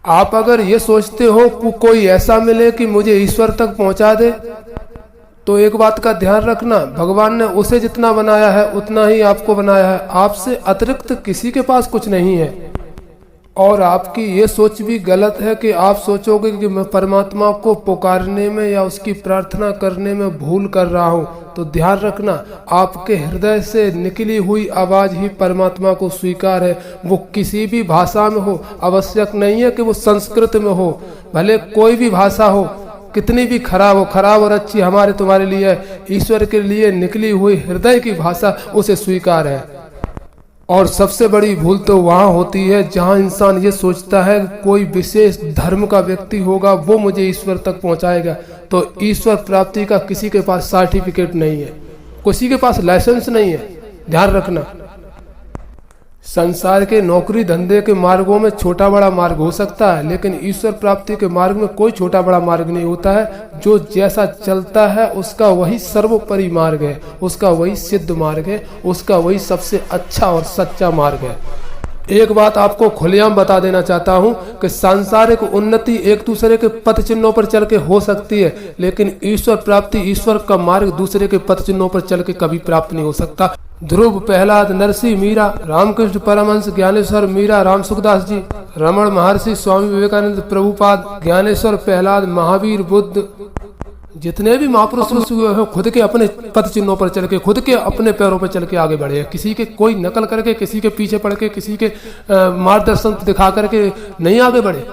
आप अगर ये सोचते हो कि कोई ऐसा मिले कि मुझे ईश्वर तक पहुंचा दे, तो एक बात का ध्यान रखना, भगवान ने उसे जितना बनाया है उतना ही आपको बनाया है। आपसे अतिरिक्त किसी के पास कुछ नहीं है। और आपकी ये सोच भी गलत है कि आप सोचोगे कि मैं परमात्मा को पुकारने में या उसकी प्रार्थना करने में भूल कर रहा हूँ। तो ध्यान रखना, आपके हृदय से निकली हुई आवाज़ ही परमात्मा को स्वीकार है। वो किसी भी भाषा में हो, आवश्यक नहीं है कि वो संस्कृत में हो, भले कोई भी भाषा हो, कितनी भी खराब हो, खराब और अच्छी हमारे तुम्हारे लिए है। ईश्वर के लिए निकली हुई हृदय की भाषा उसे स्वीकार है। और सबसे बड़ी भूल तो वहाँ होती है जहाँ इंसान ये सोचता है कोई विशेष धर्म का व्यक्ति होगा वो मुझे ईश्वर तक पहुँचाएगा। तो ईश्वर प्राप्ति का किसी के पास सर्टिफिकेट नहीं है, किसी के पास लाइसेंस नहीं है। ध्यान रखना, संसार के नौकरी धंधे के मार्गों में छोटा बड़ा मार्ग हो सकता है, लेकिन ईश्वर प्राप्ति के मार्ग में कोई छोटा बड़ा मार्ग नहीं होता है। जो जैसा चलता है उसका वही सर्वोपरि मार्ग है, उसका वही सिद्ध मार्ग है, उसका वही सबसे अच्छा और सच्चा मार्ग है। एक बात आपको खुलेआम बता देना चाहता हूं कि सांसारिक उन्नति एक दूसरे के पथ चिन्हों पर चल के हो सकती है, लेकिन ईश्वर प्राप्ति, ईश्वर का मार्ग दूसरे के पथ चिन्हों पर चल के कभी प्राप्त नहीं हो सकता। ध्रुव, प्रहलाद, नरसिंह, मीरा, रामकृष्ण परमहंस, ज्ञानेश्वर, मीरा, राम सुखदास जी, रमण महर्षि, स्वामी विवेकानंद, प्रभुपाद, ज्ञानेश्वर, प्रहलाद, महावीर, बुद्ध, जितने भी महापुरुष हुए हैं खुद के अपने पथ चिन्हों पर चल के, खुद के अपने पैरों पर चल के आगे बढ़े हैं। किसी के कोई नकल करके, किसी के पीछे पड़ के, किसी के मार्गदर्शन दिखा करके नहीं आगे बढ़े।